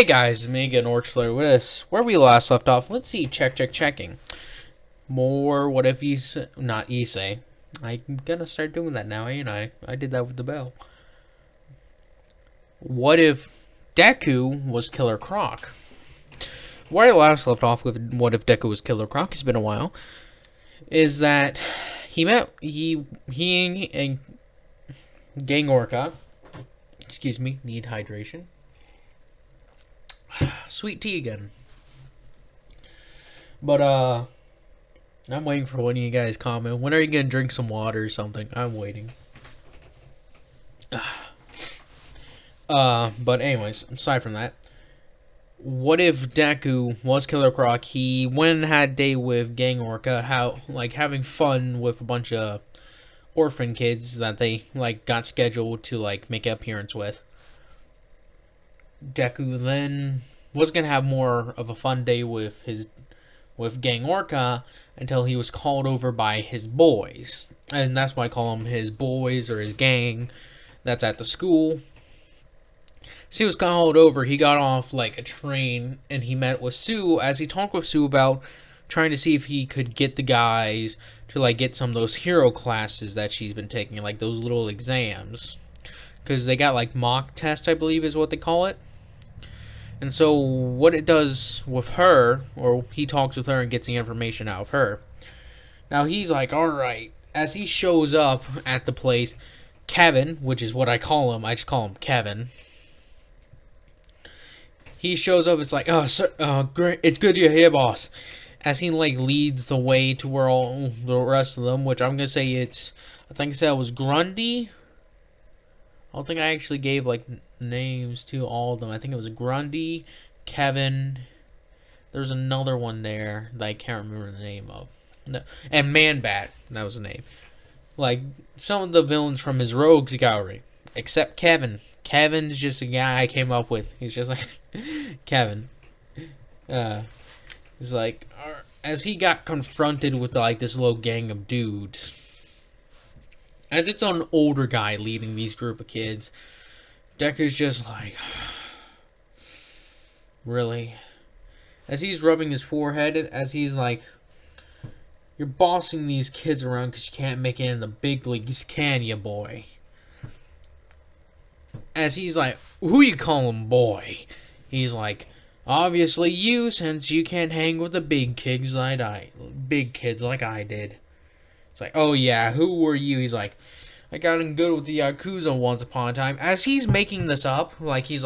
Hey guys, me again, Orchler with us. Where we last left off, let's see, checking. More, what if he's, not Issei. I'm gonna start doing that now, ain't I? I did that with the bell. What if Deku was Killer Croc? Where I last left off with what if Deku was Killer Croc, it's been a while, is that he and Gang Orca, excuse me, need hydration. Sweet tea again. But, I'm waiting for one of you guys comment. When are you gonna drink some water or something? I'm waiting. But anyways, aside from that, what if Deku was Killer Croc? He went and had a day with Gang Orca, having fun with a bunch of orphan kids that they, got scheduled to, make an appearance with. Deku then was gonna have more of a fun day with Gang Orca until he was called over by his boys, and that's why I call them his boys or his gang. That's at the school. So he was called over. He got off a train and he met with Sue. As he talked with Sue about trying to see if he could get the guys to get some of those hero classes that she's been taking, those little exams, because they got mock tests, I believe is what they call it. And so what it does with her, or he talks with her and gets the information out of her. Now he's alright. As he shows up at the place, Kevin, which is what I call him, I just call him Kevin. He shows up, it's oh, sir, great, it's good you're here, boss. As he, leads the way to where all the rest of them, which I'm going to say I think I said it was Grundy. I don't think I actually gave, names to all of them. I think it was Grundy, Kevin. There's another one there that I can't remember the name of. No, and Man-Bat, that was the name. Some of the villains from his Rogues Gallery. Except Kevin. Kevin's just a guy I came up with. He's just Kevin. He's as he got confronted with this little gang of dudes. As it's an older guy leading these group of kids, Deku's just really? As he's rubbing his forehead, as he's you're bossing these kids around because you can't make it in the big leagues, can you, boy? As he's who you calling boy? He's obviously you, since you can't hang with the big kids like I did. It's oh yeah, who were you? He's I got in good with the Yakuza once upon a time. As he's making this up, he's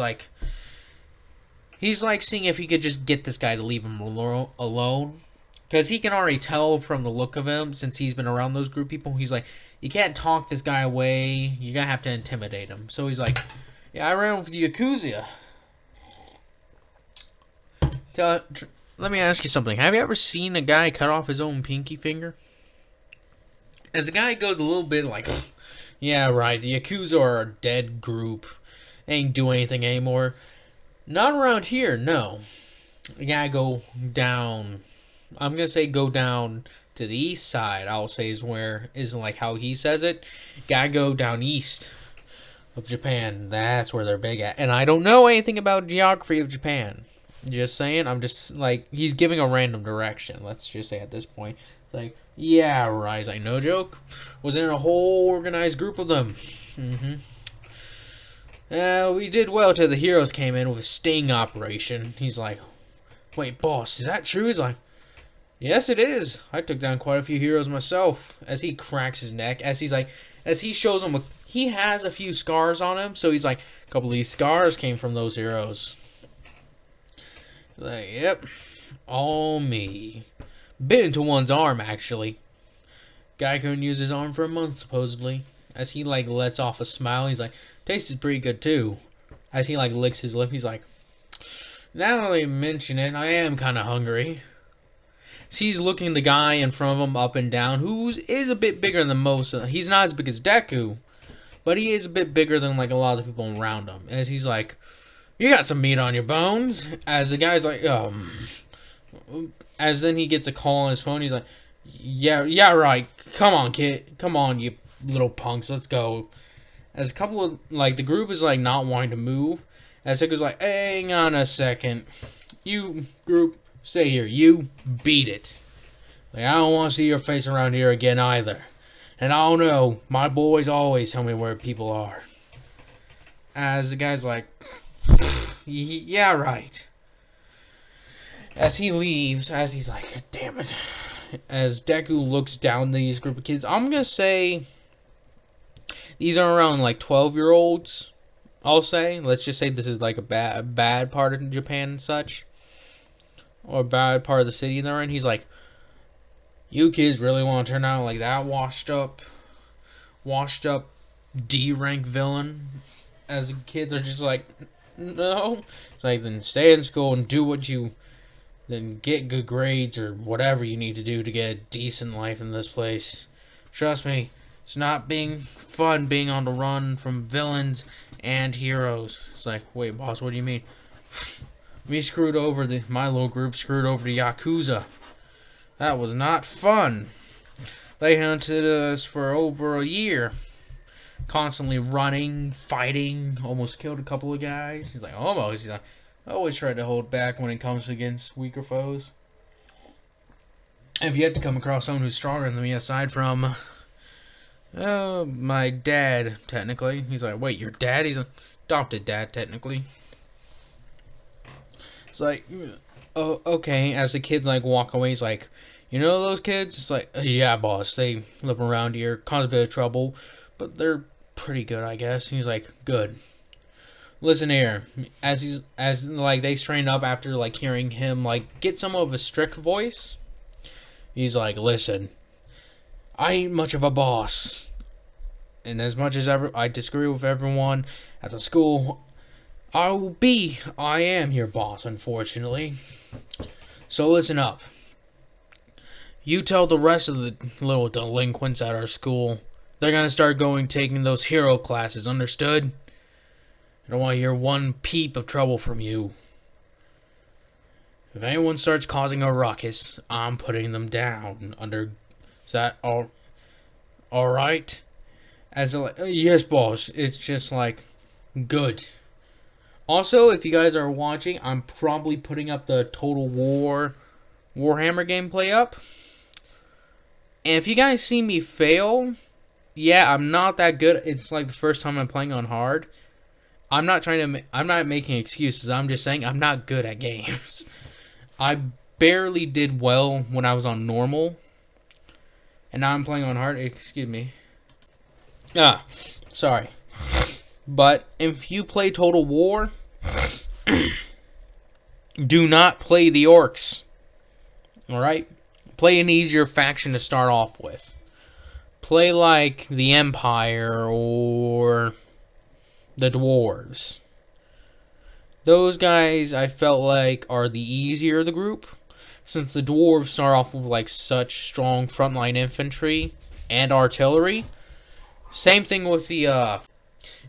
seeing if he could just get this guy to leave him alone. Because he can already tell from the look of him, since he's been around those group of people, he's you can't talk this guy away, you're gonna have to intimidate him. So he's yeah, I ran with the Yakuza. Let me ask you something. Have you ever seen a guy cut off his own pinky finger? As the guy goes a little bit yeah, right, the Yakuza are a dead group. They ain't doing anything anymore. Not around here, no. You gotta go down. I'm gonna say go down to the east side, I'll say isn't how he says it. Gotta go down east of Japan. That's where they're big at. And I don't know anything about geography of Japan. Just saying, I'm just he's giving a random direction, let's just say at this point. Yeah, right, no joke. Was in a whole organized group of them. We did well till the heroes came in with a sting operation. He's wait, boss, is that true? He's yes, it is. I took down quite a few heroes myself. As he cracks his neck, as he shows him, he has a few scars on him, so he's a couple of these scars came from those heroes. Yep, all me. Bit into one's arm, actually. Guy couldn't use his arm for a month, supposedly. As he, lets off a smile, he's tasted pretty good, too. As he, licks his lip, he's now that I mention it, I am kind of hungry. So he's looking the guy in front of him up and down, who is a bit bigger than most. He's not as big as Deku, but he is a bit bigger than, a lot of the people around him. As he's you got some meat on your bones. As the guy's as then he gets a call on his phone, he's yeah, right. Come on, kid. Come on, you little punks. Let's go. As a couple of, the group is, not wanting to move. As Deku's like, hang on a second. You, group, stay here. You, beat it. Like, I don't want to see your face around here again either. And I don't know, my boys always tell me where people are. As the guy's like, yeah, right. As he leaves, as he's like, damn it. As Deku looks down these group of kids, I'm going to say these are around like 12-year-olds, I'll say. Let's just say this is like a bad part of Japan and such. Or a bad part of the city they're in. He's like, you kids really want to turn out like that washed up D-rank villain? As the kids are just like, no. It's like, then stay in school and do what you, then get good grades or whatever you need to do to get a decent life in this place. Trust me, it's not being fun being on the run from villains and heroes. It's like, wait, boss, what do you mean? My little group screwed over the Yakuza. That was not fun. They hunted us for over a year. Constantly running, fighting, almost killed a couple of guys. He's like, almost. He's like, I always try to hold back when it comes against weaker foes. I've yet to come across someone who's stronger than me aside from my dad, technically. He's like, wait, your dad? He's an adopted dad, technically. It's like, oh, okay. As the kids like walk away, he's like, you know those kids? It's like, yeah, boss. They live around here, cause a bit of trouble, but they're pretty good, I guess. He's like, good. Listen here. As they straighten up after like hearing him like get some of a strict voice. He's like, listen, I ain't much of a boss, and as much as ever I disagree with everyone at the school, I am your boss, unfortunately. So listen up. You tell the rest of the little delinquents at our school they're gonna start taking those hero classes, understood? I don't want to hear one peep of trouble from you. If anyone starts causing a ruckus, I'm putting them down. Is that all right? As they're like, yes, boss. It's just like, good. Also, if you guys are watching, I'm probably putting up the Total War Warhammer gameplay up. And if you guys see me fail, yeah, I'm not that good. It's like the first time I'm playing on hard. I'm not making excuses. I'm just saying I'm not good at games. I barely did well when I was on normal. And now I'm playing on hard. Excuse me. Sorry. But if you play Total War, do not play the orcs. Alright? Play an easier faction to start off with. Play like the Empire or the Dwarves. Those guys, I felt like, are the easier of the group. Since the Dwarves start off with like such strong frontline infantry and artillery. Same thing with the,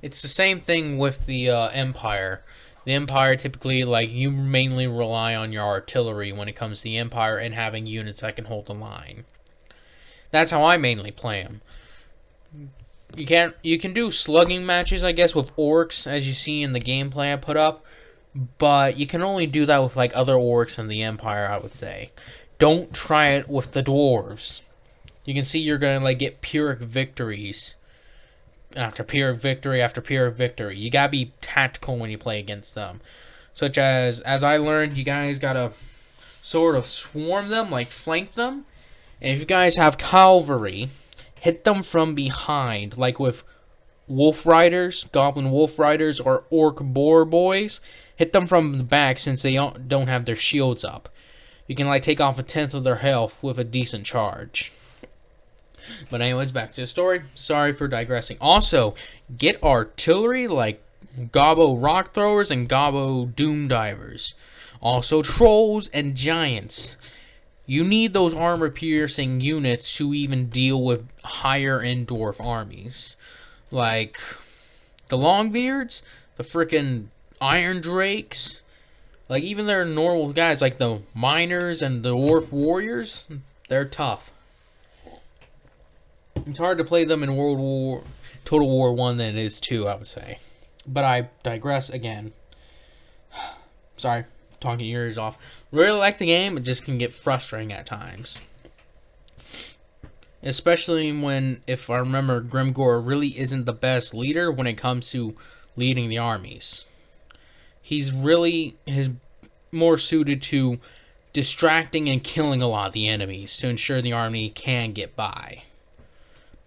it's the same thing with the Empire. The Empire typically, like, you mainly rely on your artillery when it comes to the Empire and having units that can hold the line. That's how I mainly play them. You can do slugging matches, I guess, with orcs, as you see in the gameplay I put up. But you can only do that with, like, other orcs in the Empire, I would say. Don't try it with the dwarves. You can see you're going to, like, get Pyrrhic victories. After Pyrrhic victory after Pyrrhic victory. You gotta be tactical when you play against them. Such as I learned, you guys gotta sort of swarm them, like flank them. And if you guys have cavalry, hit them from behind, like with wolf riders, goblin wolf riders, or orc boar boys. Hit them from the back since they don't have their shields up. You can like take off 1/10 of their health with a decent charge. But anyways, back to the story. Sorry for digressing. Also, get artillery like Gobbo rock throwers and Gobbo doom divers. Also, trolls and giants. You need those armor-piercing units to even deal with higher-end dwarf armies. Like the Longbeards, the frickin' Iron Drakes. Like, even their normal guys, like the Miners and the Dwarf Warriors, they're tough. It's hard to play them in Total War 1 than it is 2, I would say. But I digress again. Sorry, talking your ears off. Really like the game, it just can get frustrating at times. Especially when, if I remember, Grimgor really isn't the best leader when it comes to leading the armies. He's more suited to distracting and killing a lot of the enemies to ensure the army can get by.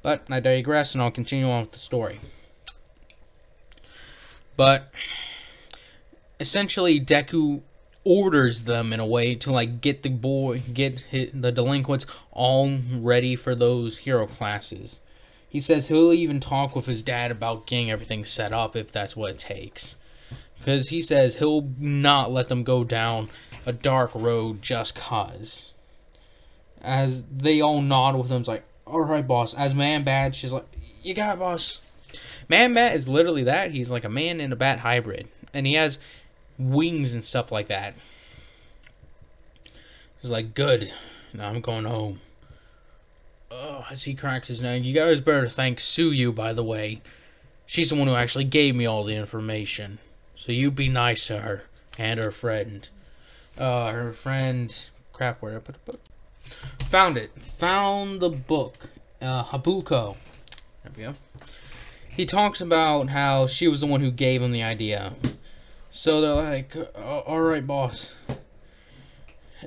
But I digress, and I'll continue on with the story. But essentially, Deku orders them in a way to like get the delinquents all ready for those hero classes. He says he'll even talk with his dad about getting everything set up if that's what it takes. Because he says he'll not let them go down a dark road just cause. As they all nod with him, it's like, alright, boss. As Man Bat, she's like, you got it, boss. Man Bat is literally that. He's like a man and a bat hybrid. And he has wings and stuff like that. He's like, good. Now I'm going home. Oh, as he cracks his neck. You guys better thank Suyu, by the way. She's the one who actually gave me all the information. So you be nice to her. And her friend. Crap, where did I put the book? Found it. Found the book. Habuko. There we go. He talks about how she was the one who gave him the idea. So they're like, alright, boss.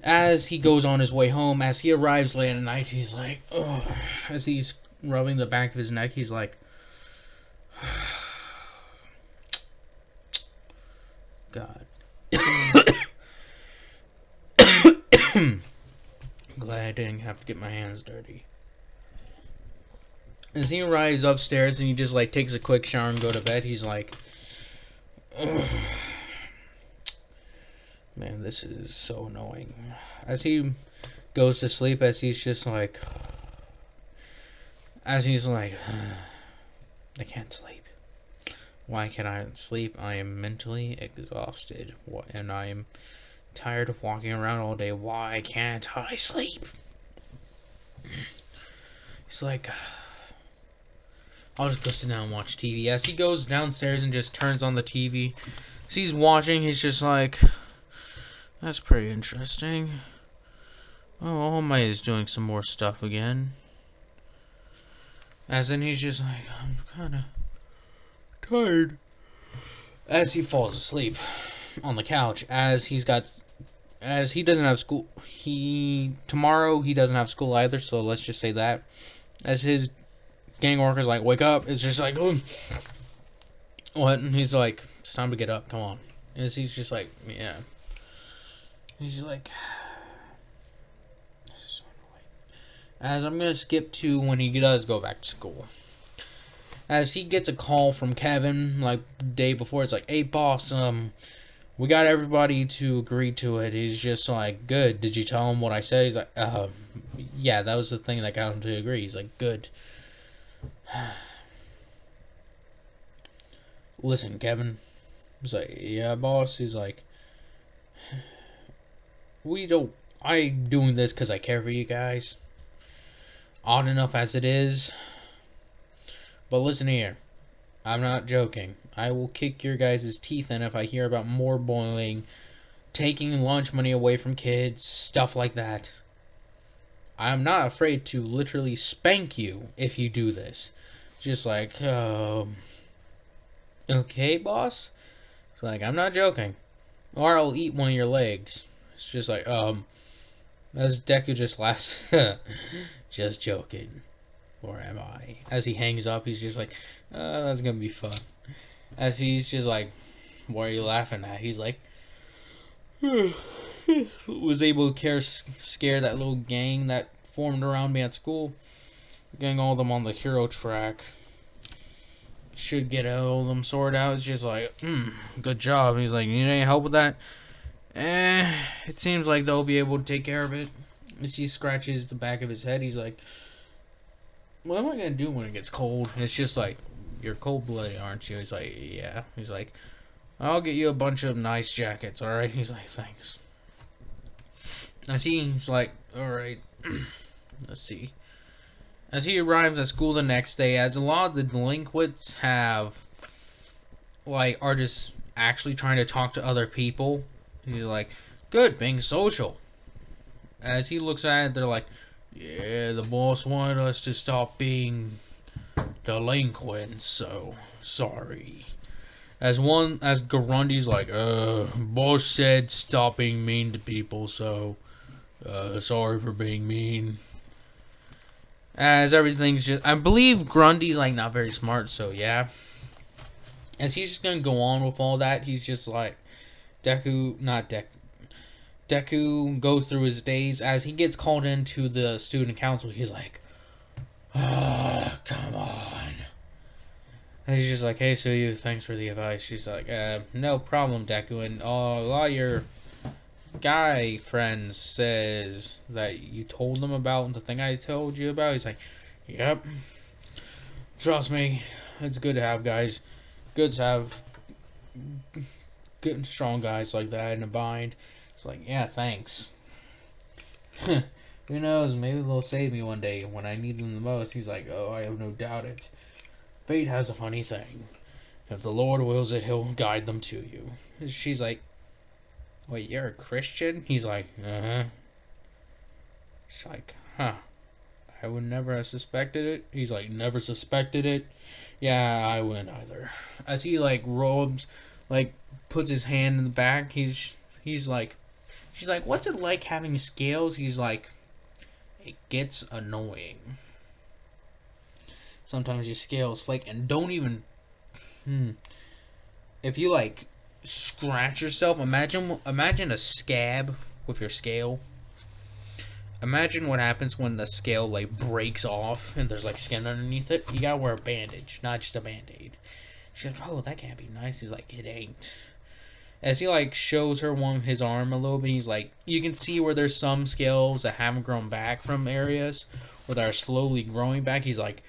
As he goes on his way home, as he arrives late at night, he's like, oh. As he's rubbing the back of his neck, he's like, God. Glad I didn't have to get my hands dirty. As he arrives upstairs and he just like takes a quick shower and go to bed, he's like, ugh. Man, this is so annoying. As he goes to sleep, as he's like, I can't sleep. Why can't I sleep? I am mentally exhausted, and I am tired of walking around all day. Why can't I sleep? He's like, I'll just go sit down and watch TV. As he goes downstairs and just turns on the TV, as he's watching, he's just like, that's pretty interesting. Oh, All Might is doing some more stuff again. As in, he's just like, I'm kind of tired. As he falls asleep on the couch, as he doesn't have school. Tomorrow he doesn't have school either, so let's just say that. As his gang worker's like, wake up, it's just like, oh. What? And he's like, it's time to get up, come on. As he's just like, yeah. He's like, this is so annoying. As I'm gonna skip to when he does go back to school. As he gets a call from Kevin, like, the day before, it's like, hey, boss, we got everybody to agree to it. He's just like, good. Did you tell him what I said? He's like, yeah, that was the thing that got him to agree. He's like, good. Listen, Kevin. He's like, yeah, boss. He's like, I'm doing this because I care for you guys. Odd enough as it is. But listen here. I'm not joking. I will kick your guys' teeth in if I hear about more bullying, taking lunch money away from kids, stuff like that. I'm not afraid to literally spank you if you do this. Just like, okay, boss? It's like, I'm not joking. Or I'll eat one of your legs. It's just like, as Deku just laughs. Just joking. Or am I? As he hangs up, he's just like, that's gonna be fun. As he's just like, what are you laughing at? He's like, was able to scare that little gang that formed around me at school. Getting all of them on the hero track. Should get all of them sorted out. It's just like, good job. He's like, you need any help with that? It seems like they'll be able to take care of it. As he scratches the back of his head, he's like, what am I gonna do when it gets cold? It's just like, you're cold-blooded, aren't you? He's like, yeah. He's like, I'll get you a bunch of nice jackets, alright? He's like, thanks. As he's like, alright. Let's see. As he arrives at school the next day, as a lot of the delinquents are just actually trying to talk to other people He's like, good, being social. As he looks at it, they're like, yeah, the boss wanted us to stop being delinquents, so sorry. As Grundy's like, boss said stop being mean to people, so sorry for being mean. As everything's just, I believe Grundy's like not very smart, so yeah. As he's just gonna go on with all that, he's just like, Deku goes through his days. As he gets called into the student council, he's like, oh, come on. And he's just like, hey, Suyu, thanks for the advice. She's like, no problem, Deku. And a lot of your guy friends says that you told them about the thing I told you about. He's like, yep. Trust me, it's good to have guys. Good to have good and strong guys like that in a bind. It's like, yeah, thanks. Who knows, maybe they'll save me one day when I need them the most. He's like, oh, I have no doubt it. Fate has a funny thing. If the Lord wills it, he'll guide them to you. She's like, wait, you're a Christian? He's like, uh-huh. She's like, huh. I would never have suspected it. He's like, never suspected it. Yeah, I wouldn't either. As he like robes, like puts his hand in the back, he's like, she's like, what's it like having scales? He's like, it gets annoying. Sometimes your scales flake and don't even. If you like scratch yourself, imagine a scab with your scale. Imagine what happens when the scale like breaks off and there's like skin underneath it. You gotta wear a bandage, not just a band-aid. She's like, oh, that can't be nice. He's like, it ain't. As he like shows her his arm a little bit, he's like, you can see where there's some scales that haven't grown back from areas where they're slowly growing back. He's like,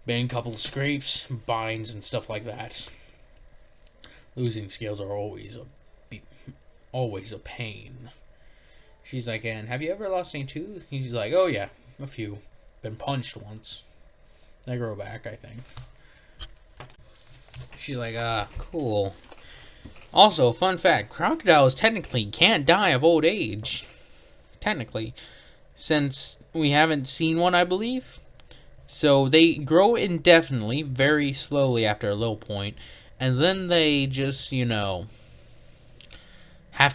been a couple of scrapes, binds, and stuff like that. Losing scales are always a pain. She's like, and have you ever lost any tooth? He's like, oh yeah, a few. Been punched once. They grow back, I think. She's like, cool. Also, fun fact, crocodiles technically can't die of old age. Technically. Since we haven't seen one, I believe. So they grow indefinitely, very slowly after a low point, and then they just, have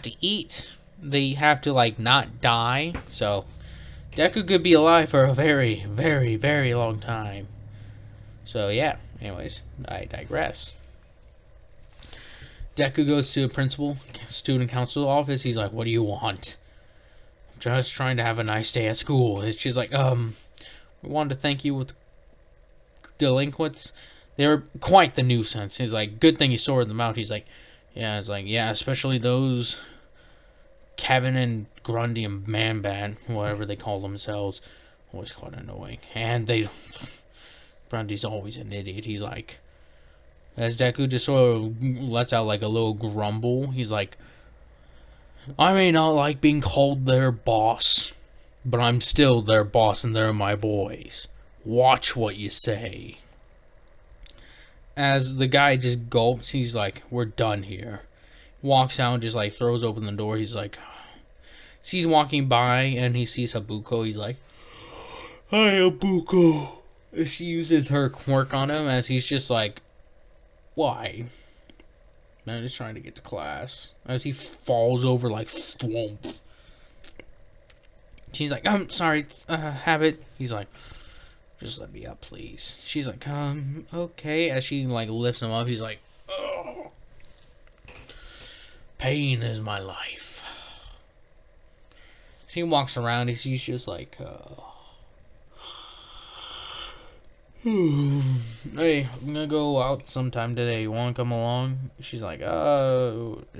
to eat. They have to, like, not die. So Deku could be alive for a very, very, very long time. So yeah, anyways, I digress. Deku goes to the student council office. He's like, what do you want? I'm just trying to have a nice day at school. And she's like, we wanted to thank you with delinquents. They were quite the nuisance. He's like, good thing you sorted them out. He's like, yeah, it's like, yeah, especially those Kevin and Grundy and Man-Bat, whatever they call themselves. Always quite annoying. And Grundy's always an idiot. He's like, as Deku just sort of lets out like a little grumble, he's like, I may not like being called their boss, but I'm still their boss and they're my boys. Watch what you say. As the guy just gulps, he's like, we're done here. Walks out and just like throws open the door. He's like, he's walking by and he sees Habuko. He's like, hi, Habuko. She uses her quirk on him as he's just like, why? Man, just trying to get to class. As he falls over like thwomp. She's like, I'm sorry, have it. He's like, just let me up, please. She's like, okay. As she like lifts him up, he's like, oh, pain is my life. So he walks around. He's just like, hey, I'm gonna go out sometime today. You wanna come along? She's like,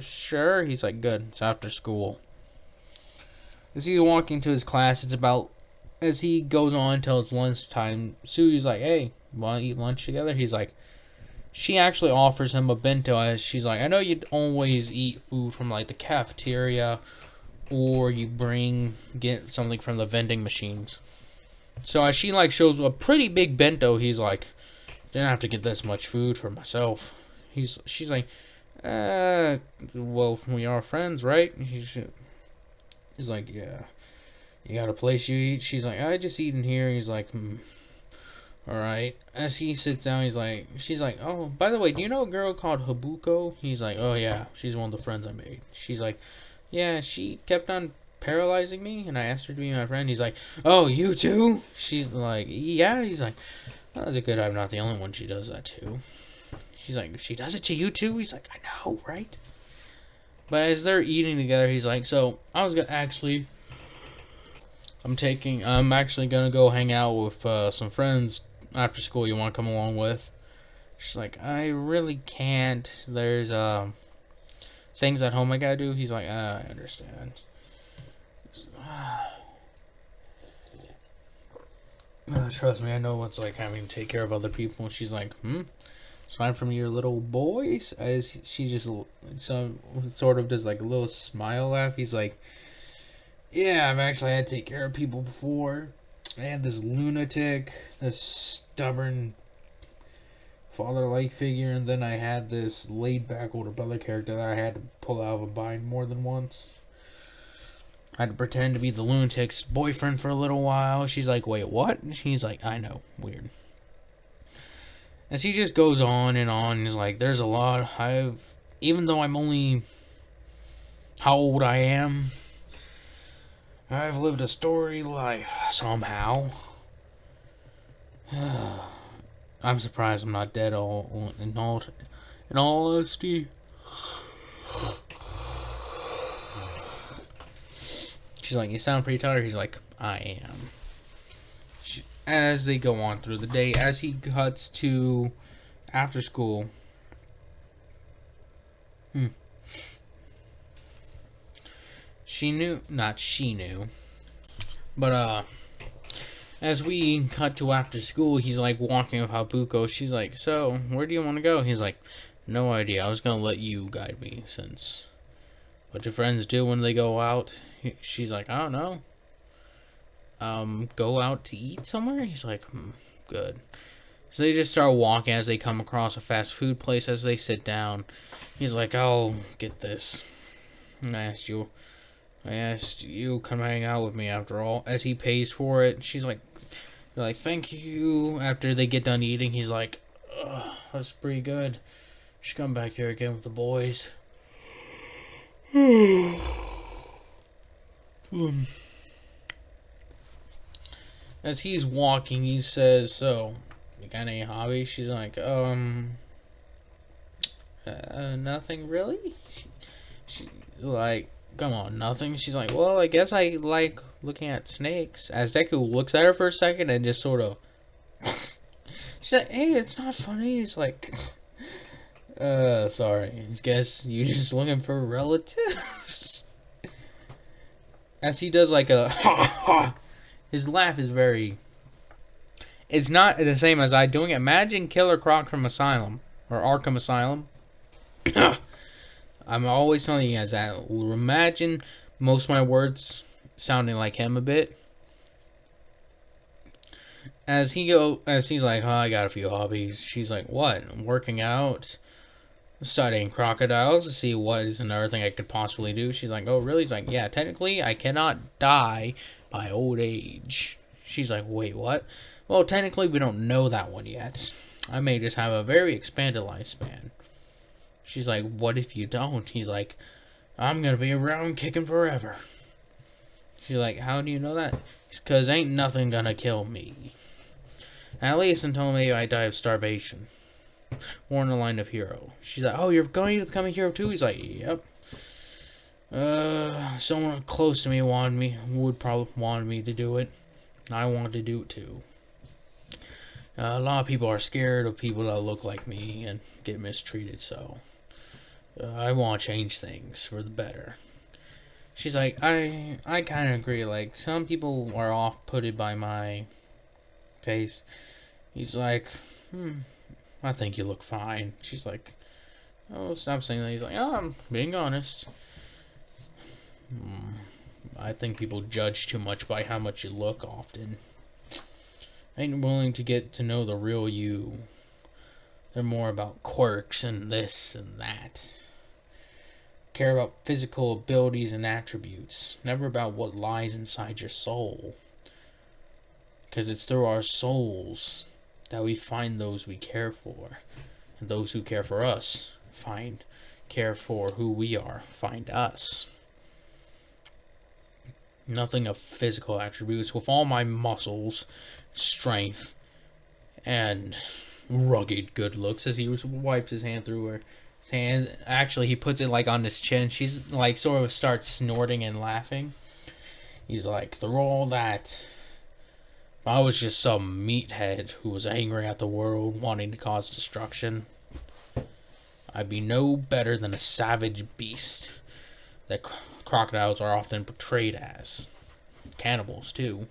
sure. He's like, good. It's after school. As he's walking to his class, as he goes on till it's lunchtime, Suyu's like, hey, wanna eat lunch together? He's like, she actually offers him a bento, as she's like, I know you'd always eat food from like the cafeteria, or you get something from the vending machines. So as she like shows a pretty big bento, he's like, didn't have to get this much food for myself. She's like, uh, well, we are friends, right? He's like, yeah. You got a place you eat? She's like, I just eat in here. He's like, all right. As he sits down, she's like, oh, by the way, do you know a girl called Habuko? He's like, oh yeah, she's one of the friends I made. She's like, yeah, she kept on paralyzing me, and I asked her to be my friend. He's like, oh, you too? She's like, yeah. He's like, oh, that's a good. I'm not the only one she does that to. She's like, she does it to you too? He's like, I know, right? But as they're eating together, he's like, so I was gonna actually. I'm actually gonna go hang out with some friends after school. You want to come along with? She's like, I really can't. There's things at home I gotta do. He's like, I understand. Trust me, I know what's like having to take care of other people. And she's like, aside from your little boys, as she just some sort of does like a little smile laugh. He's like, yeah, I've actually had to take care of people before. I had this lunatic, this stubborn father-like figure, and then I had this laid-back older brother character that I had to pull out of a bind more than once. I had to pretend to be the lunatic's boyfriend for a little while. She's like, wait, what? And she's like, I know, weird. And she just goes on and on. And is like, there's a lot. Even though I'm only how old I am, I've lived a storied life somehow. I'm surprised I'm not dead in all honesty. She's like, you sound pretty tired. He's like, I am. As they go on through the day, as he cuts to after school. Not she knew. But, as we cut to after school, he's like walking with Habuko. She's like, so, where do you want to go? He's like, no idea. I was going to let you guide me since what your friends do when they go out. She's like, I don't know. Go out to eat somewhere? He's like, good. So they just start walking as they come across a fast food place. As they sit down, he's like, I'll get this. I asked you come hang out with me after all. As he pays for it, she's like, thank you. After they get done eating, he's like, that's pretty good. Should come back here again with the boys. As he's walking, he says, so, you got any hobbies? She's like, nothing really? She like, come on, nothing? She's like, well, I guess I like looking at snakes. As Deku looks at her for a second and just sort of... She's like, hey, it's not funny. He's like, sorry. I guess you just looking for relatives? As he does like a... His laugh is very... It's not the same as I doing it. Imagine Killer Croc from Asylum. Or Arkham Asylum. I'm always telling you guys that. Imagine most of my words sounding like him a bit. As he's like, I got a few hobbies. She's like, what? Working out? Studying crocodiles to see what is another thing I could possibly do. She's like, oh, really? He's like, yeah, technically I cannot die by old age. She's like, wait, what? Well, technically we don't know that one yet. I may just have a very expanded lifespan. She's like, what if you don't? He's like, I'm gonna be around kicking forever. She's like, how do you know that? It's because ain't nothing gonna kill me. At least until maybe I die of starvation. Or in the line of hero. She's like, oh, you're going to become a hero too? He's like, yep. Someone close to me would probably want me to do it. I wanted to do it too. A lot of people are scared of people that look like me and get mistreated, so I want to change things for the better. She's like, I kind of agree. Like, some people are off-putted by my face. He's like, I think you look fine. She's like, oh, stop saying that. He's like, oh, I'm being honest. I think people judge too much by how much you look often. Ain't willing to get to know the real you. They're more about quirks and this and that. care about physical abilities and attributes, never about what lies inside your soul. Because it's through our souls that we find those we care for. And those who care for us care for who we are, find us. Nothing of physical attributes. With all my muscles, strength, and rugged good looks, as he wipes his hand through her hand. Actually, he puts it like on his chin. She's like sort of starts snorting and laughing. He's like, through all that, I was just some meathead who was angry at the world, wanting to cause destruction. I'd be no better than a savage beast that crocodiles are often portrayed as. Cannibals, too.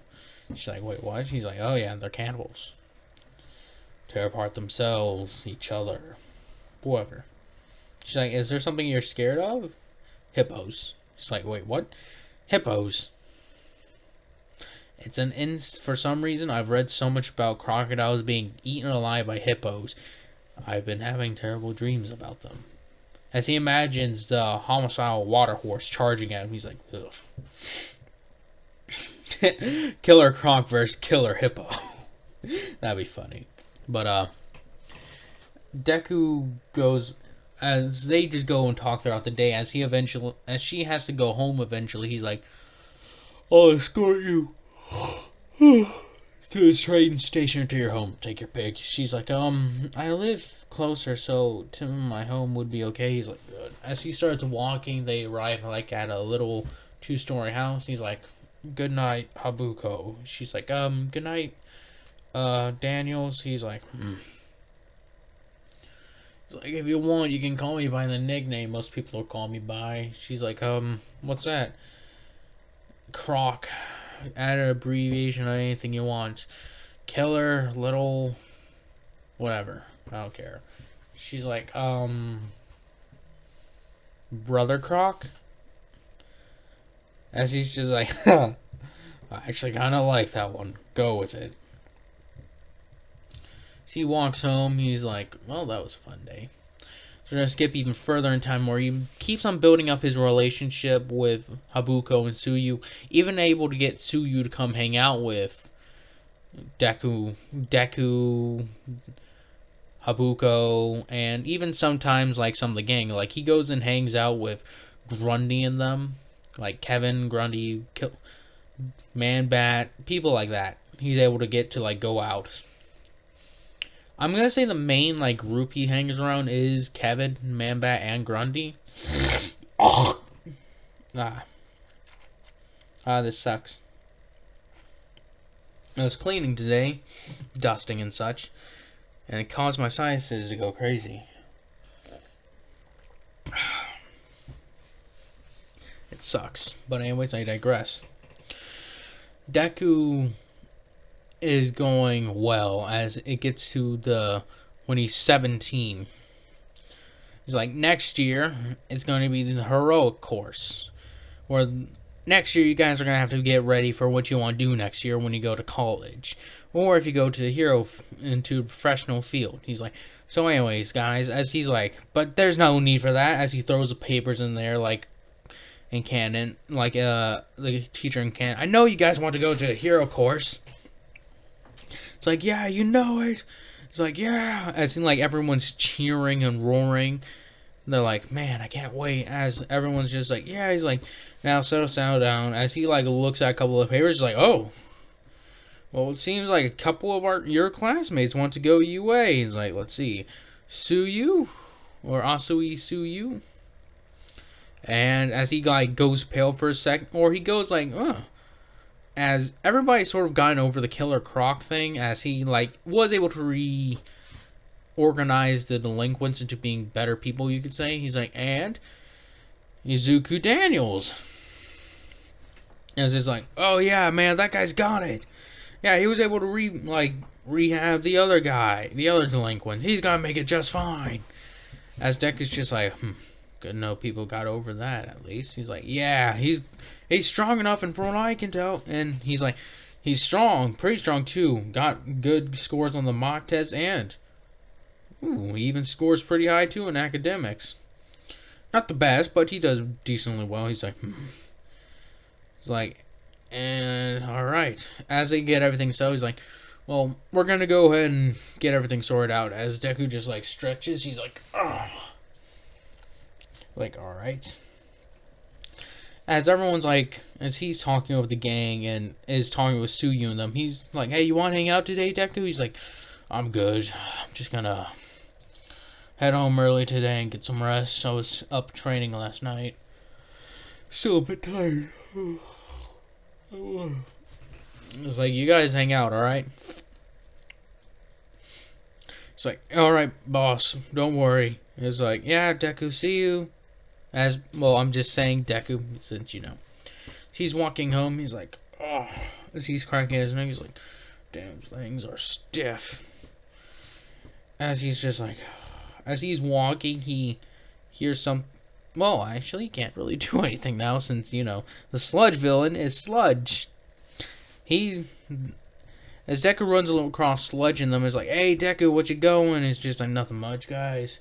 She's like, wait, what? She's like, oh yeah, they're cannibals. Tear apart themselves, each other, whoever. She's like, is there something you're scared of? Hippos. She's like, wait, what? Hippos. For some reason, I've read so much about crocodiles being eaten alive by hippos. I've been having terrible dreams about them. As he imagines the homicidal water horse charging at him, he's like, ugh. Killer croc versus killer hippo. That'd be funny. But, Deku goes, as they just go and talk throughout the day, as she has to go home eventually, he's like, I'll escort you to the train station to your home. Take your pick. She's like, I live closer, so to my home would be okay. He's like, good. As he starts walking, they arrive like at a little 2-story house. He's like, good night, Habuko. She's like, good night, Daniels. He's like, He's like, if you want, you can call me by the nickname most people will call me by. She's like, what's that? Croc. Add an abbreviation or anything you want. Killer, little, whatever. I don't care. She's like, Brother Croc? As he's just like, I actually kind of like that one. Go with it. So he walks home. He's like, well, that was a fun day. So we're going to skip even further in time where he keeps on building up his relationship with Habuko and Tsuyu. Even able to get Tsuyu to come hang out with Deku, Habuko, and even sometimes like some of the gang. Like he goes and hangs out with Grundy and them. Like Kevin, Grundy, Man Bat, people like that. He's able to get to like go out. I'm going to say the main like group he hangs around is Kevin, Man-Bat, and Grundy. This sucks. I was cleaning today, dusting and such, and it caused my sinuses to go crazy. It sucks. But anyways, I digress. Deku is going well as it gets to when he's 17. He's like, next year it's going to be the heroic course, or next year you guys are going to have to get ready for what you want to do next year when you go to college, or if you go to the into a professional field. He's like, so anyways guys, as he's like, but there's no need for that, as he throws the papers in there like in canon, like the teacher in canon. I know you guys want to go to a hero course. It's like, yeah, you know it. It's like, yeah. As in, like, everyone's cheering and roaring. They're like, man, I can't wait. As everyone's just like, yeah. He's like, now settle down. As he, like, looks at a couple of papers, he's like, oh. Well, it seems like a couple of your classmates want to go UA. He's like, let's see. Tsuyu? Or Asui Tsuyu? And as he, like, goes pale for a second, or he goes like, as everybody sort of gotten over the Killer Croc thing, as he like was able to reorganize the delinquents into being better people, you could say. He's like, and Izuku Daniels. As it's like, oh yeah, man, that guy's got it. Yeah, he was able to rehab the other guy, the other delinquent. He's gonna make it just fine. As Deku's just like, good to know people got over that at least. He's like, yeah, he's strong enough, and from what I can tell, and he's like, he's strong, pretty strong too. Got good scores on the mock test, and he even scores pretty high too in academics. Not the best, but he does decently well. He's like, He's like, and alright. As they get everything so, he's like, well, we're gonna go ahead and get everything sorted out. As Deku just like stretches, he's like, oh. Like, alright. As everyone's like, as he's talking with the gang and is talking with Suyu and them, he's like, hey, you wanna hang out today, Deku? He's like, I'm good. I'm just gonna head home early today and get some rest. I was up training last night. Still a bit tired. It's like, you guys hang out, alright? It's like, alright, boss, don't worry. It's like, yeah, Deku, see you. As, well, I'm just saying Deku, since you know. He's walking home, he's like, oh. As he's cracking his neck, he's like, damn, things are stiff. As he's just like, as he's walking, he hears some. Well, actually, he can't really do anything now since, you know, the sludge villain is Sludge. He's. As Deku runs a little across Sludge and them, is like, hey, Deku, what you going? It's just like, nothing much, guys.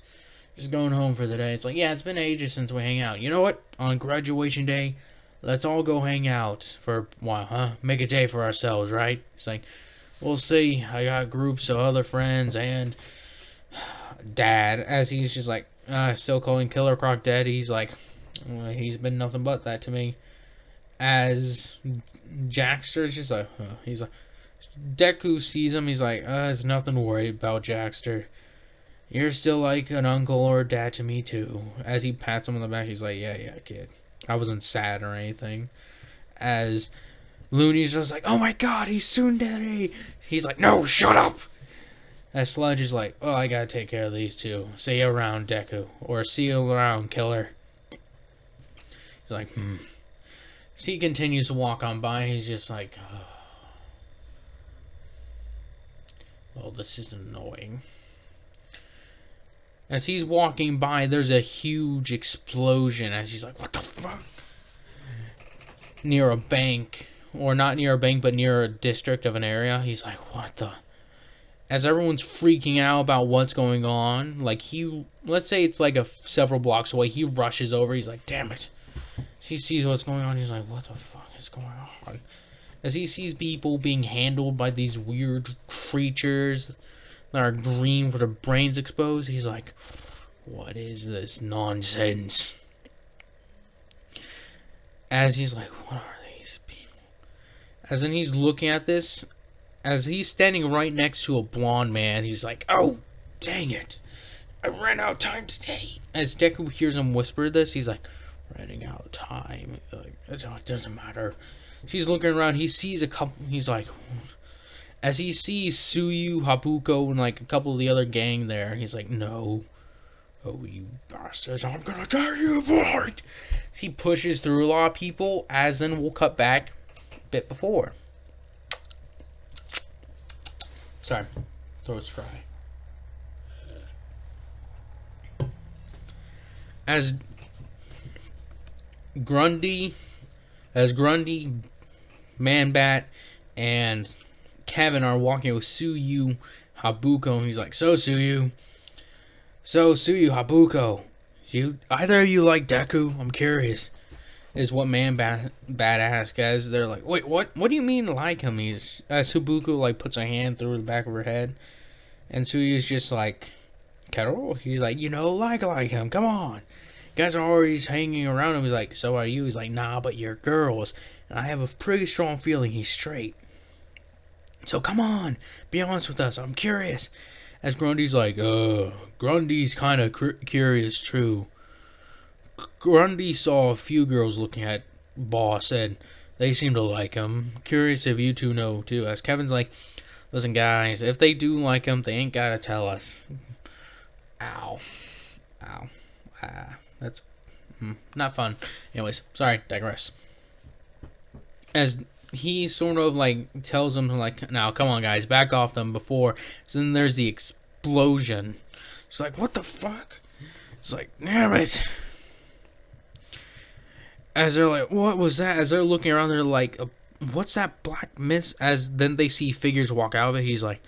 Just going home for the day. It's like, yeah, it's been ages since we hang out. You know what? On graduation day, let's all go hang out for a while, huh? Make a day for ourselves, right? It's like, we'll see. I got groups of other friends and Dad. As he's just like, still calling Killer Croc dead. He's like, well, he's been nothing but that to me. As Jackster's just like, he's like, Deku sees him. He's like, there's nothing to worry about, Jackster. You're still like an uncle or a dad to me too. As he pats him on the back, he's like, yeah, kid. I wasn't sad or anything. As Looney's just like, oh my god, he's Tsundere. He's like, no, shut up. As Sludge is like, oh, I gotta take care of these two. See you around, Deku. Or see you around, Killer. He's like, So he continues to walk on by. He's just like, oh, this is annoying. As he's walking by, there's a huge explosion. As he's like, what the fuck? Near a bank. Or not near a bank, but near a district of an area. He's like, what the? As everyone's freaking out about what's going on. Like, let's say it's like several blocks away. He rushes over. He's like, damn it. As he sees what's going on, he's like, what the fuck is going on? As he sees people being handled by these weird creatures that are green with their brains exposed, he's like, what is this nonsense? As he's like, what are these people? As in he's looking at this, as he's standing right next to a blonde man, he's like, oh, dang it. I ran out of time today. As Deku hears him whisper this, he's like, running out of time. Like, it doesn't matter. She's looking around, he sees a couple, he's like, as he sees Suyu, Habuko, and like a couple of the other gang there, he's like, no. Oh, you bastards, I'm gonna tear you apart. He pushes through a lot of people, as then we'll cut back a bit before. Sorry, throat's dry. As Grundy, Man-Bat, and Kevin are walking with Suyu, Habuko, and he's like, so Suyu, Habuko, either of you like Deku? I'm curious. Is what Man-Bat asks, as they're like, wait, what do you mean like him? As Habuko like puts a hand through the back of her head, and Suyu's just like, Carol? He's like, like him, come on. You guys are always hanging around him. He's like, so are you? He's like, nah, but you're girls. And I have a pretty strong feeling he's straight. So come on, be honest with us. I'm curious. As Grundy's like, Grundy's kind of curious too. Grundy saw a few girls looking at Boss and they seem to like him. Curious if you two know too. As Kevin's like, listen guys, if they do like him, they ain't gotta tell us. Ow. That's not fun. Anyways, sorry, digress. As he sort of like tells them like, now come on guys, back off them before. So then there's the explosion. It's like, what the fuck? It's like, damn it. As they're like, what was that? As they're looking around, they're like, what's that black mist? As then they see figures walk out of it. He's like,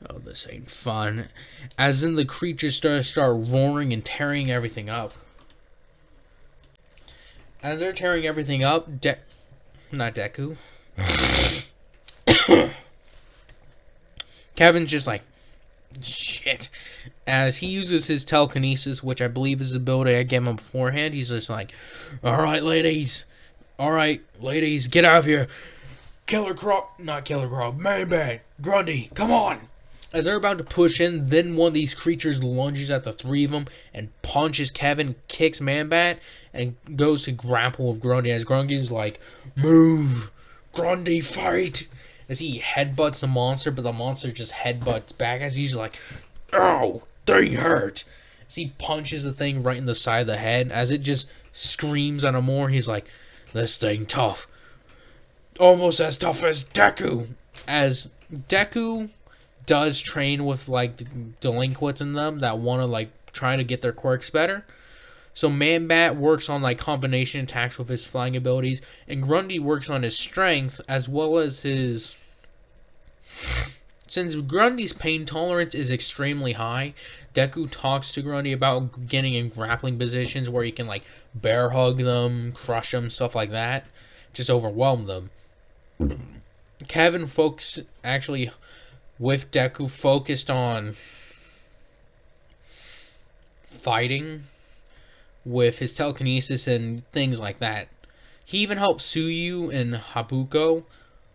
oh, this ain't fun. As then the creatures start roaring and tearing everything up. As they're tearing everything up, not Deku. Kevin's just like, shit. As he uses his telekinesis, which I believe is the ability I gave him beforehand, he's just like, alright, ladies, get out of here. Not Killer Croc, Man-Bat, Grundy, come on. As they're about to push in, then one of these creatures lunges at the three of them and punches Kevin, kicks Man-Bat, and goes to grapple with Grundy. As Grundy's like, move, Grundy, fight. As he headbutts the monster, but the monster just headbutts back. As he's like, ow, thing hurt. As he punches the thing right in the side of the head. As it just screams at him more, he's like, this thing tough. Almost as tough as Deku. As Deku does train with like the delinquents in them that want to like try to get their quirks better. So Man-Bat works on like combination attacks with his flying abilities, and Grundy works on his strength as well as his... Since Grundy's pain tolerance is extremely high, Deku talks to Grundy about getting in grappling positions where he can like bear hug them, crush them, stuff like that. Just overwhelm them. Kevin with Deku focused on fighting with his telekinesis and things like that. He even helped Suyu and Habuko,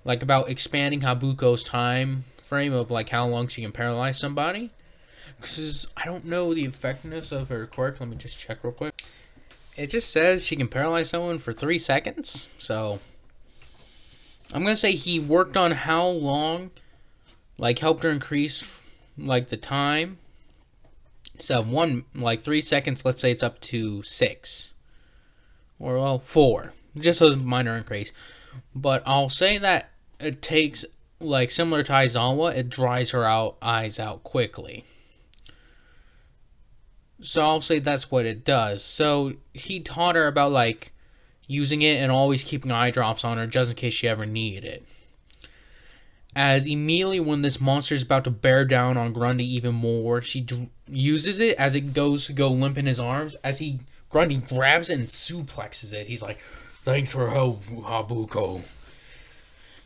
like about expanding Habuko's time frame of like how long she can paralyze somebody. Because I don't know the effectiveness of her quirk. Let me just check real quick. It just says she can paralyze someone for 3 seconds. So I'm going to say he worked on how long, like helped her increase like the time. So 3 seconds, let's say it's up to 6. Or, well, 4. Just a minor increase. But I'll say that it takes, like, similar to Aizawa, it dries her eyes out quickly. So I'll say that's what it does. So he taught her about, like, using it and always keeping eye drops on her just in case she ever needed it. As immediately when this monster is about to bear down on Grundy even more, she uses it as it goes to go limp in his arms. As Grundy grabs it and suplexes it. He's like, thanks for help, Habuko.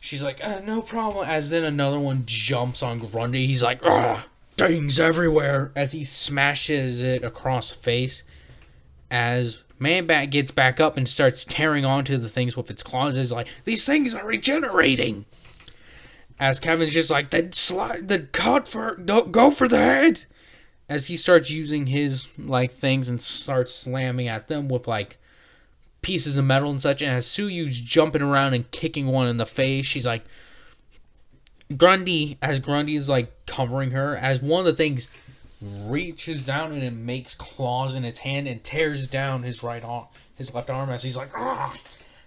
She's like, no problem. As then another one jumps on Grundy. He's like, things everywhere. As he smashes it across the face. As Man-Bat gets back up and starts tearing onto the things with its claws. He's like, these things are regenerating. As Kevin's just like, go for the head. As he starts using his like things and starts slamming at them with like pieces of metal and such. And as Suyu's jumping around and kicking one in the face, she's like, Grundy is like covering her, as one of the things reaches down and it makes claws in its hand and tears down his left arm, as he's like, ah.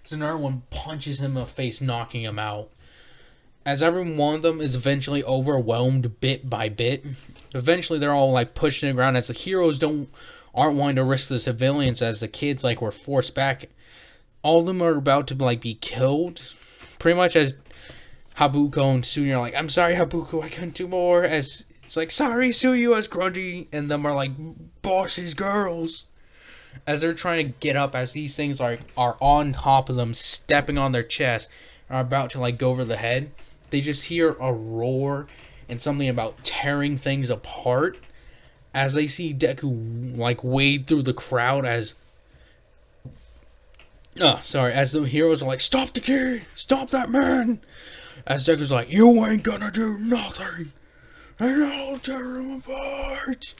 As another one punches him in the face, knocking him out. As every one of them is eventually overwhelmed bit by bit, eventually they're all like pushed to the ground, as the heroes aren't wanting to risk the civilians, as the kids like were forced back. All of them are about to like be killed, pretty much. As Habuko and Suyu are like, I'm sorry, Habuko, I couldn't do more. As it's like, sorry, Suyu, as Grundy and them are like, boss's girls. As they're trying to get up, as these things are on top of them, stepping on their chest, are about to like go over the head. They just hear a roar and something about tearing things apart. As they see Deku like wade through the crowd, as the heroes are like, stop the kid, stop that man. As Deku's like, you ain't gonna do nothing, and I'll tear him apart.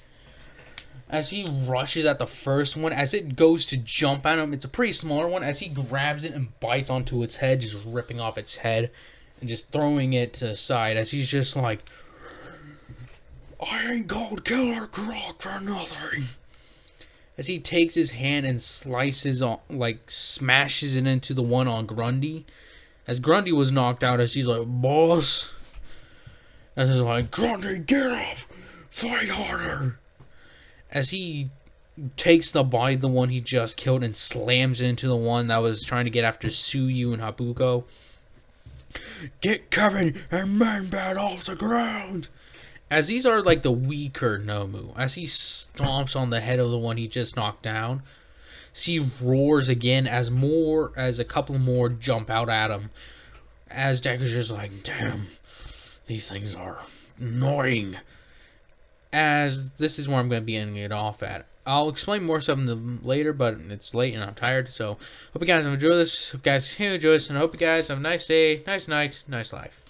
As he rushes at the first one, as it goes to jump at him, it's a pretty smaller one, as he grabs it and bites onto its head, just ripping off its head and just throwing it to the side, as he's just like, I ain't called Killer Croc for nothing. As he takes his hand and smashes it into the one on Grundy. As Grundy was knocked out, as he's like, boss. As he's like, Grundy, get up, fight harder. As he takes the body of the one he just killed and slams it into the one that was trying to get after Suyu and Habuko. Get Kevin and Man-Bat off the ground. As these are like the weaker Nomu. As he stomps on the head of the one he just knocked down. See roars again as a couple more jump out at him. As Deku's just like, damn, these things are annoying. As this is where I'm going to be ending it off at. I'll explain more stuff later, but it's late and I'm tired. So hope you guys enjoy this. Hope you guys enjoy this, and I hope you guys have a nice day, nice night, nice life.